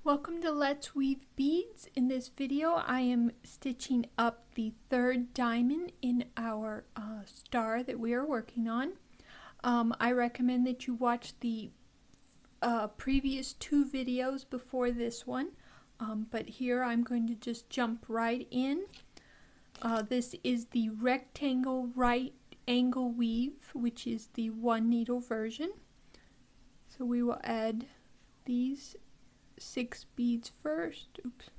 Welcome to Let's Weave Beads. In this video I am stitching up the third diamond in our star that we are working on. I recommend that you watch the previous two videos before this one, but here I'm going to just jump right in. This is the rectangle right angle weave, which is the 1 needle version. So we will add these 6 beads first. Oops.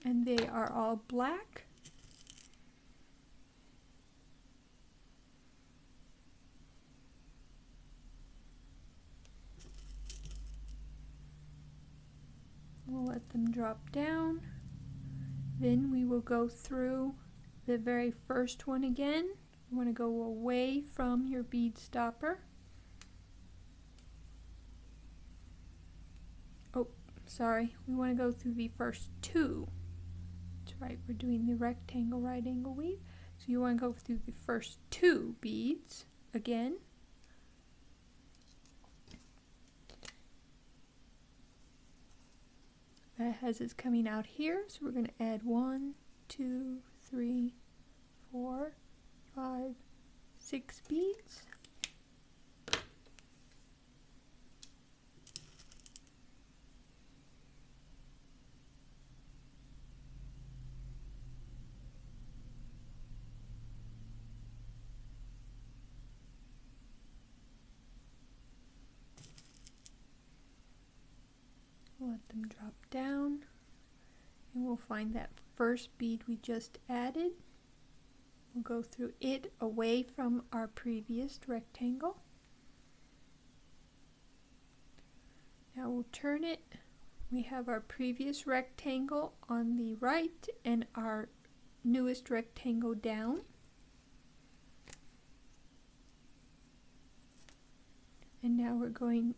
And they are all black. We'll let them drop down. Then we will go through the very first one again. You want to go away from your bead stopper. Oh, sorry. We want to go through the first two. That's right, we're doing the rectangle right angle weave. So you want to go through the first 2 beads again. That has us coming out here, so we're going to add 1, 2, 3, 4, 5, 6 beads. We'll let them drop down, and we'll find that first bead we just added. We'll go through it away from our previous rectangle. Now we'll turn it. We have our previous rectangle on the right and our newest rectangle down. And now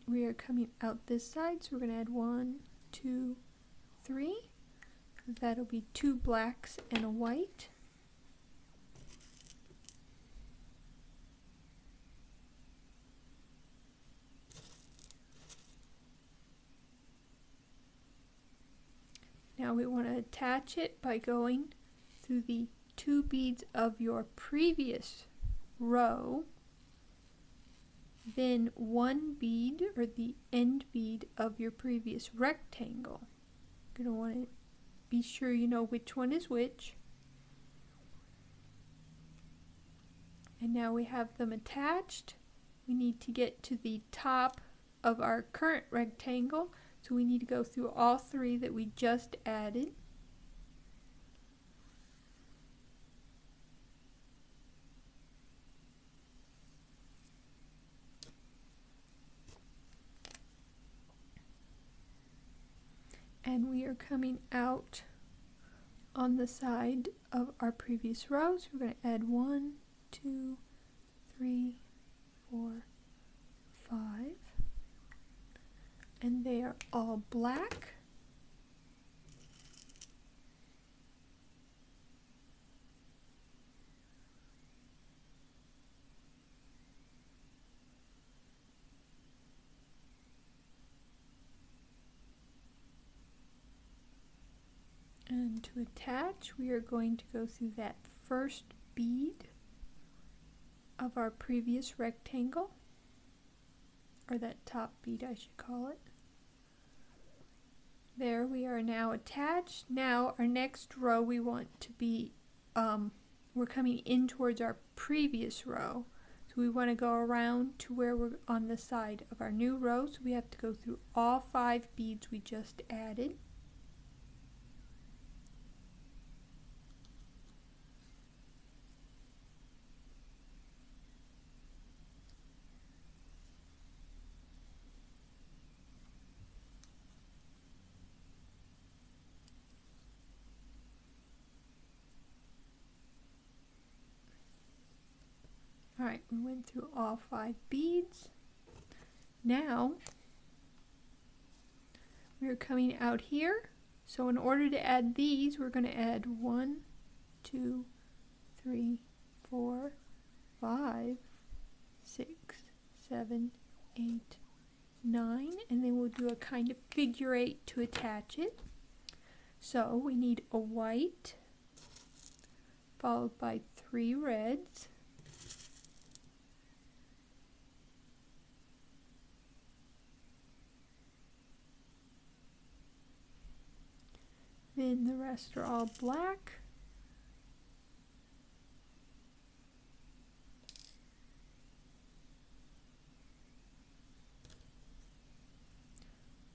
we are coming out this side, so we're going to add 1, 2, 3. That'll be 2 blacks and a white. Now we want to attach it by going through the 2 beads of your previous row, then 1 bead or the end bead of your previous rectangle. You're going to want to be sure you know which one is which. And now we have them attached. We need to get to the top of our current rectangle. So we need to go through all 3 that we just added. And we are coming out on the side of our previous row. So we're going to add 1, 2, 3, 4, 5. And they are all black. And to attach, we are going to go through that first bead of our previous rectangle, or that top bead I should call it. There, we are now attached. Now our next row we want to be, we're coming in towards our previous row. So we want to go around to where we're on the side of our new row. So we have to go through all 5 beads we just added. Alright, we went through all 5 beads. Now, we're coming out here. So in order to add these, we're going to add 1, 2, 3, 4, 5, 6, 7, 8, 9, and then we'll do a kind of figure 8 to attach it. So we need a white followed by 3 reds, then the rest are all black,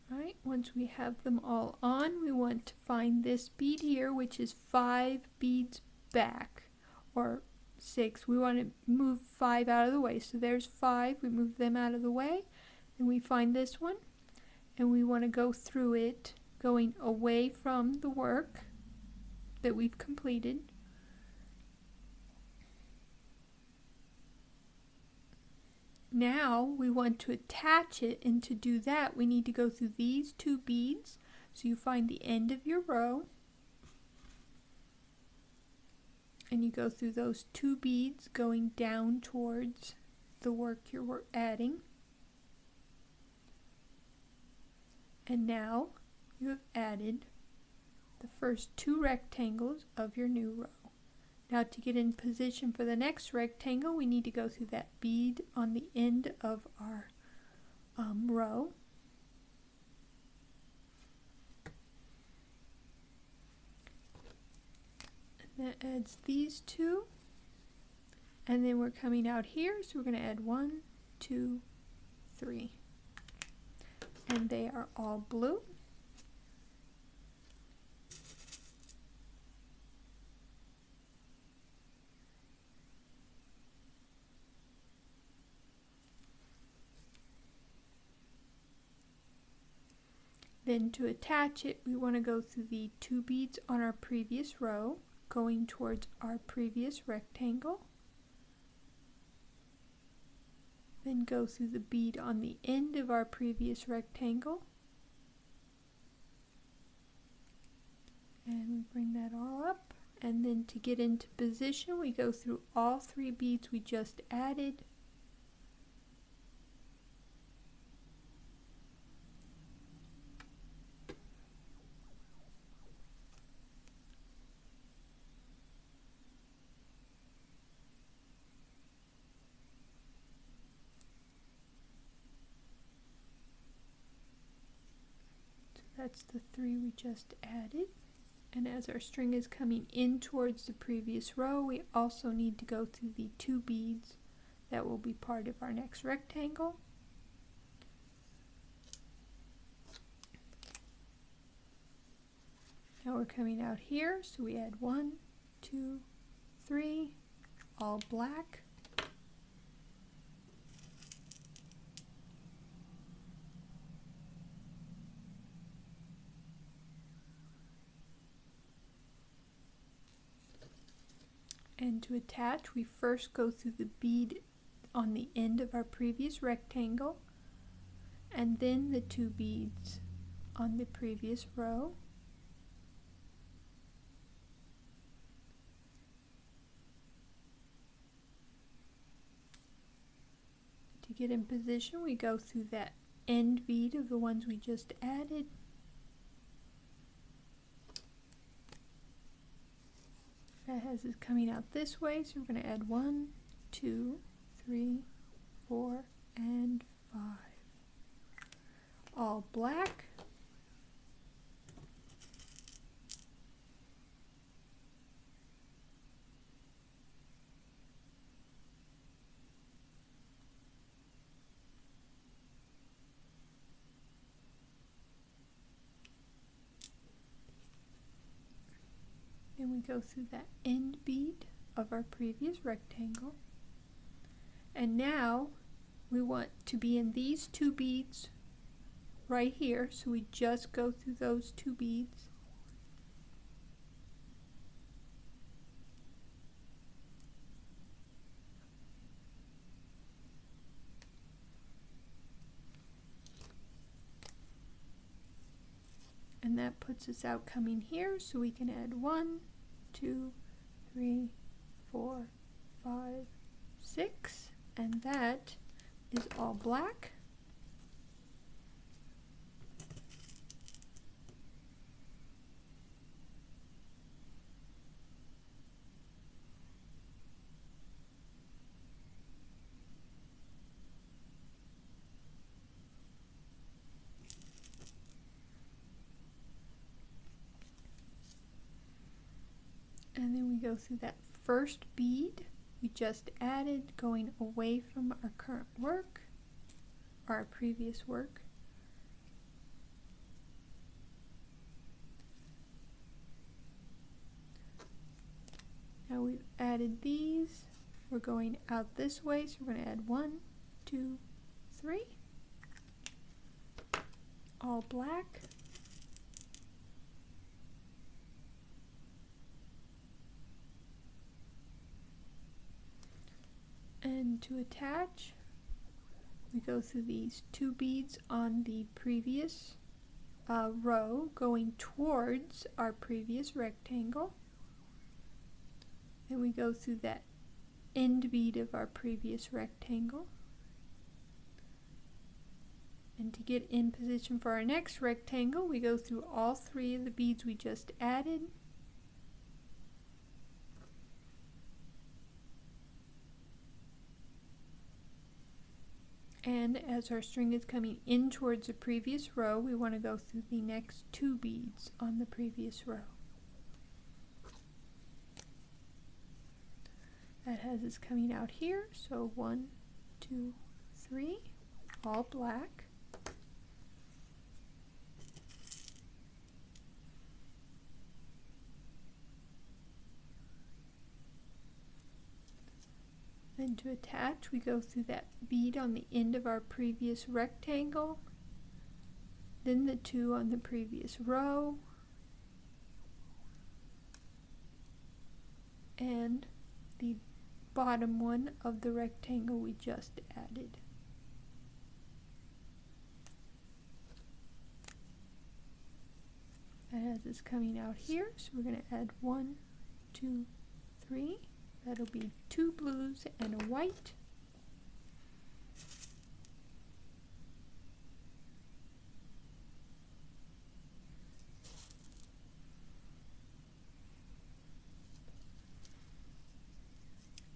right. Once we have them all on, we want to find this bead here, which is 5 beads back, or 6. We want to move 5 out of the way. So there's 5, we move them out of the way, then we find this one, and we want to go through it going away from the work that we've completed. Now we want to attach it, and to do that we need to go through these 2 beads. So you find the end of your row and you go through those 2 beads going down towards the work you're adding. And now you have added the first 2 rectangles of your new row. Now to get in position for the next rectangle, we need to go through that bead on the end of our row. And that adds these 2. And then we're coming out here, so we're going to add 1, 2, 3. And they are all blue. Then to attach it, we want to go through the 2 beads on our previous row, going towards our previous rectangle. Then go through the bead on the end of our previous rectangle. And we bring that all up. And then to get into position, we go through all 3 beads we just added. That's the 3 we just added. And as our string is coming in towards the previous row, we also need to go through the 2 beads that will be part of our next rectangle. Now we're coming out here, so we add 1, 2, 3, all black. And to attach, we first go through the bead on the end of our previous rectangle, and then the 2 beads on the previous row. To get in position, we go through that end bead of the ones we just added. That has it coming out this way, so we're going to add 1, 2, 3, 4, and 5. All black. Then we go through that end bead of our previous rectangle. And now we want to be in these 2 beads right here, so we just go through those 2 beads. And that puts us out coming here, so we can add 1, 2, 3, 4, 5, 6, and that is all black. And then we go through that first bead we just added, going away from our current work, or our previous work. Now we've added these, we're going out this way, so we're going to add 1, 2, 3, all black. And to attach, we go through these 2 beads on the previous row going towards our previous rectangle. Then we go through that end bead of our previous rectangle. And to get in position for our next rectangle, we go through all 3 of the beads we just added. And as our string is coming in towards the previous row, we want to go through the next 2 beads on the previous row. That has us coming out here, so 1, 2, 3, all black. Then to attach, we go through that bead on the end of our previous rectangle, then the 2 on the previous row, and the bottom one of the rectangle we just added. That has us coming out here, so we're going to add 1, 2, 3. That'll be 2 blues and a white.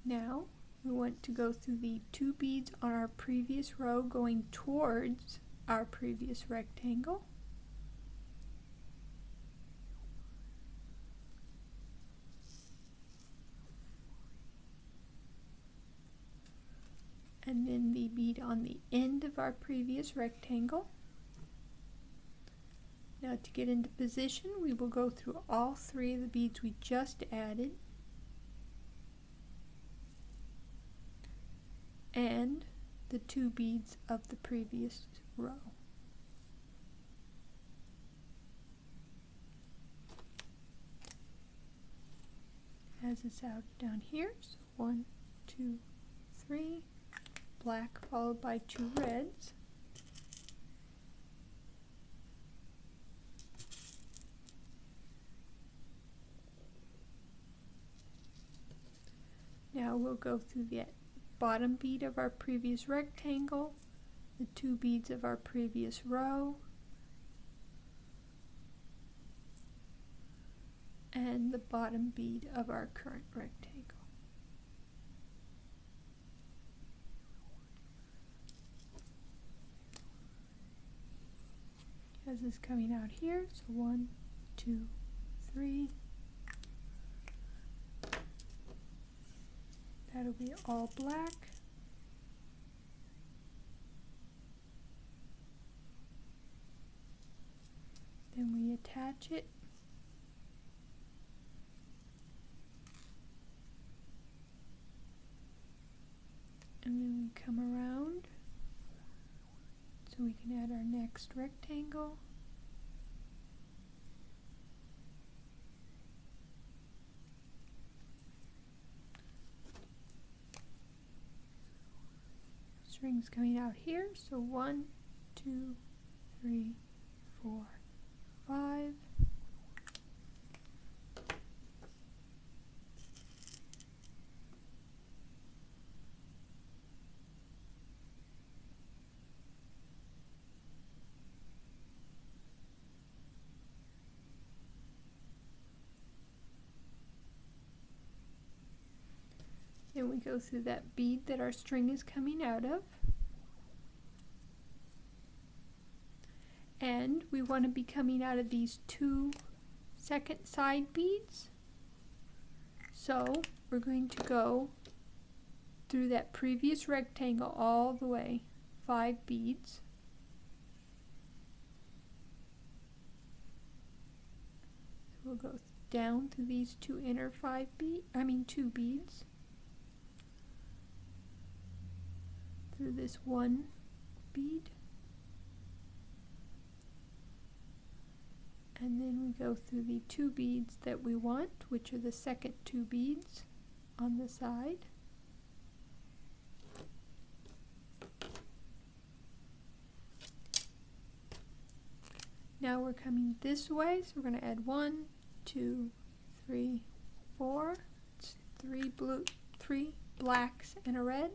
Now we want to go through the 2 beads on our previous row going towards our previous rectangle. And then the bead on the end of our previous rectangle. Now to get into position, we will go through all 3 of the beads we just added and the 2 beads of the previous row. As it's out down here, so 1, 2, 3. Black followed by 2 reds. Now we'll go through the bottom bead of our previous rectangle, the 2 beads of our previous row, and the bottom bead of our current rectangle. As is coming out here, so 1, 2, 3. That'll be all black. Then we attach it. And then we come around so we can add our next rectangle. Strings coming out here, so 1, 2, 3, 4, 5. go through that bead that our string is coming out of. And we want to be coming out of these 2 second side beads. So we're going to go through that previous rectangle all the way, 5 beads. So we'll go down to these 2 inner 2 beads, through this 1 bead, and then we go through the 2 beads that we want, which are the second 2 beads on the side. Now we're coming this way, so we're going to add 1, 2, 3, 4. It's 3 blacks and a red.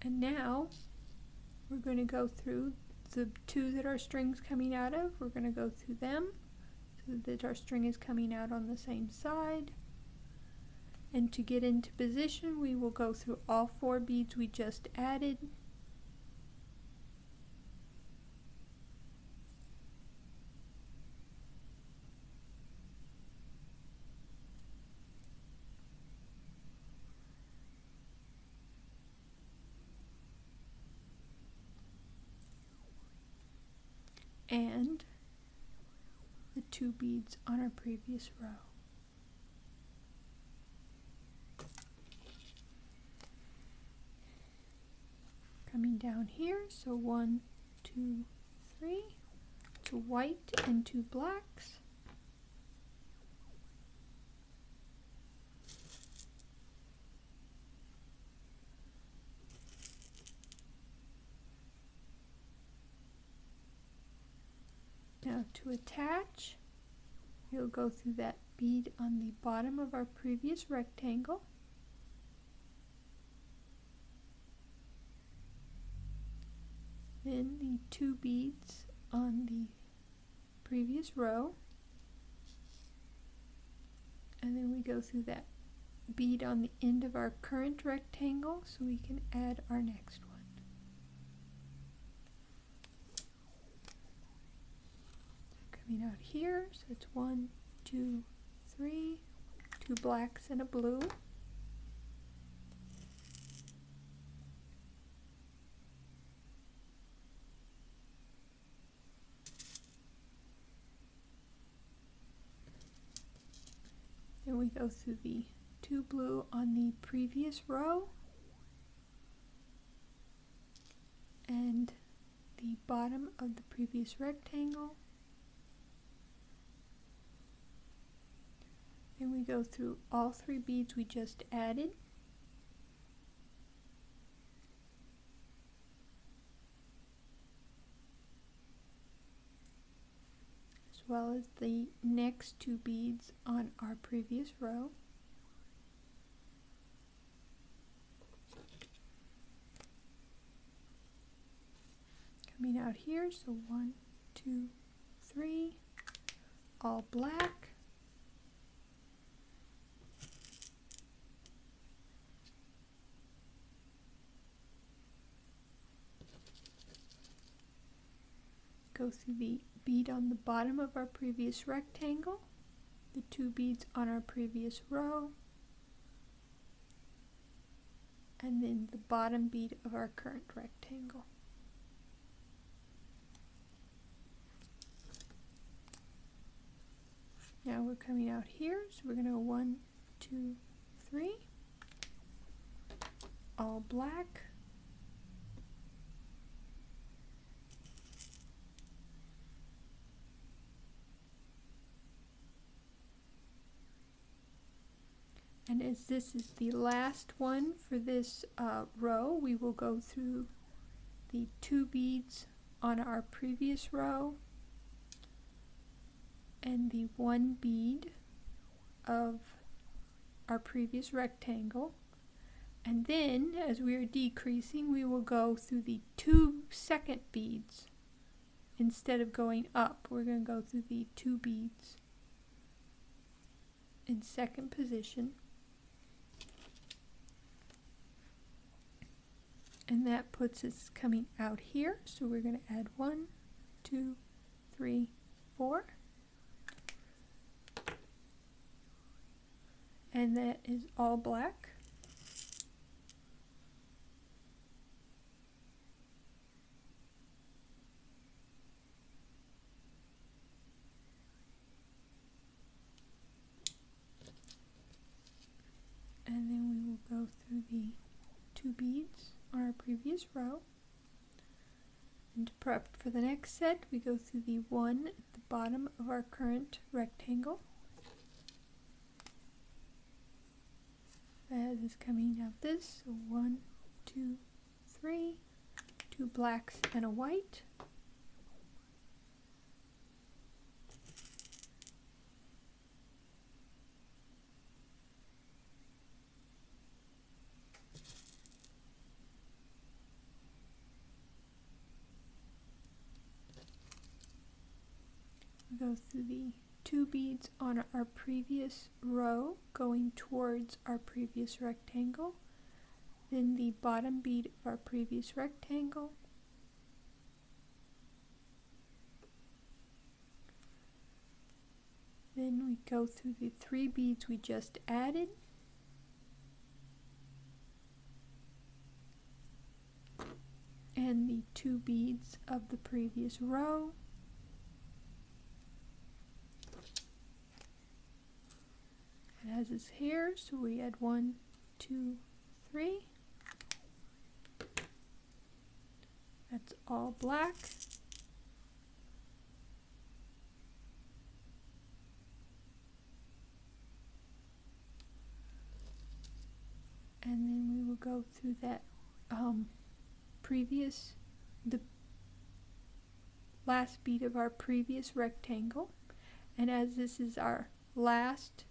And now we're going to go through the 2 that our string's coming out of. We're going to go through them so that our string is coming out on the same side. And to get into position, we will go through all 4 beads we just added. And the 2 beads on our previous row. Coming down here, so 1, 2, 3, 2 white and 2 blacks. Now to attach, you'll go through that bead on the bottom of our previous rectangle. Then the 2 beads on the previous row. And then we go through that bead on the end of our current rectangle so we can add our next one. Coming out here, so it's 1, 2, 3, 2 blacks and a blue. Then we go through the 2 blue on the previous row and the bottom of the previous rectangle. Then we go through all 3 beads we just added. As well as the next 2 beads on our previous row. Coming out here, so 1, 2, 3, all black. Go through the bead on the bottom of our previous rectangle, the 2 beads on our previous row, and then the bottom bead of our current rectangle. Now we're coming out here, so we're going to go 1, 2, 3, all black. And as this is the last one for this row, we will go through the 2 beads on our previous row and the 1 bead of our previous rectangle, And then, as we are decreasing, we will go through the 2 second beads. Instead of going up, we're going to go through the 2 beads in second position. And that puts us coming out here. So we're going to add 1, 2, 3, 4. And that is all black. And then we will go through the 2 beads on our previous row. And to prep for the next set, we go through the 1 at the bottom of our current rectangle. As is coming out this, so 1, 2, 3, 2 blacks and a white. We go through the 2 beads on our previous row going towards our previous rectangle, then the bottom bead of our previous rectangle, then we go through the 3 beads we just added, and the 2 beads of the previous row. It has its hair, so we add 1, 2, 3. That's all black. And then we will go through that the last bead of our previous rectangle. And as this is our last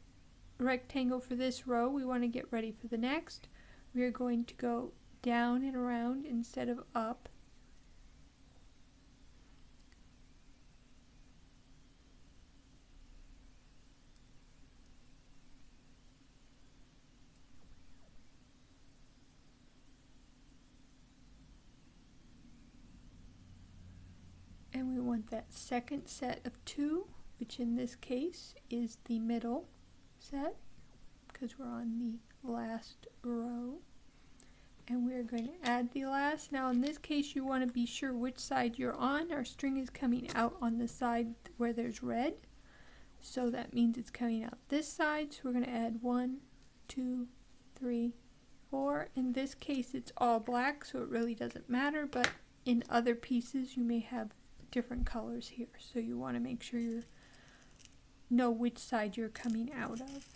rectangle for this row, we want to get ready for the next. We are going to go down and around instead of up. And we want that second set of 2, which in this case is the middle set, because we're on the last row. And we're going to add the last. Now in this case you want to be sure which side you're on. Our string is coming out on the side where there's red, so that means it's coming out this side. So we're going to add 1, 2, 3, 4. In this case it's all black, so it really doesn't matter, but in other pieces you may have different colors here, so you want to make sure you know which side you're coming out of.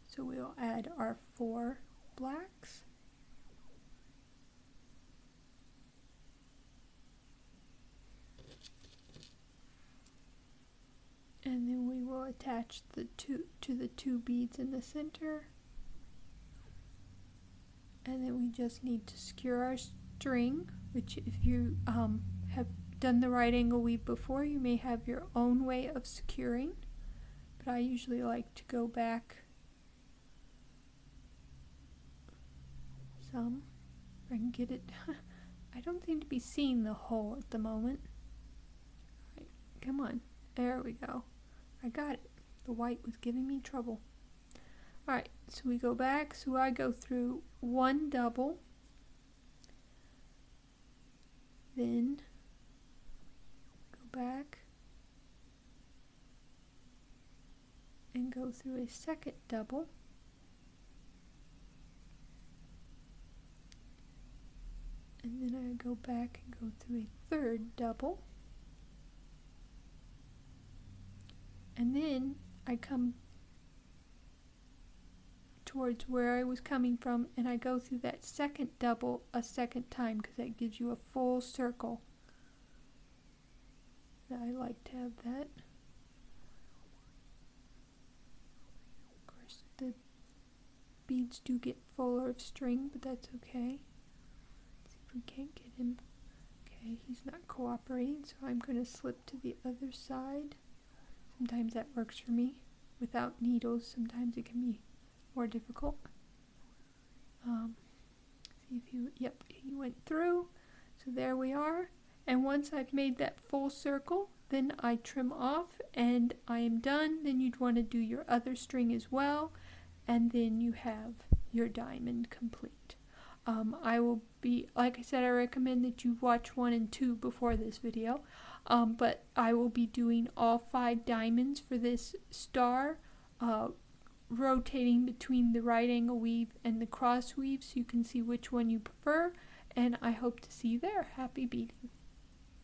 So we'll add our 4 blacks, and then we will attach the 2 beads in the center, and then we just need to secure our string, which if you have done the right angle weave before, you may have your own way of securing, but I usually like to go back some. If I can get it. I don't seem to be seeing the hole at the moment. All right, come on, there we go. I got it. The white was giving me trouble. Alright, so we go back, so I go through 1 double, then go back and go through a second double, and then I go back and go through a 3rd double, and then I come towards where I was coming from, and I go through that second double a second time, because that gives you a full circle. I like to have that. Of course, the beads do get fuller of string, but that's okay. Let's see if we can't get him. Okay, he's not cooperating, so I'm going to slip to the other side. Sometimes that works for me. Without needles, sometimes it can be more difficult. See if he went through. So there we are. And once I've made that full circle, then I trim off and I am done. Then you'd want to do your other string as well, and then you have your diamond complete. I will be, like I said, I recommend that you watch 1 and 2 before this video, but I will be doing all 5 diamonds for this star, rotating between the right angle weave and the cross weave so you can see which one you prefer, and I hope to see you there. Happy beading!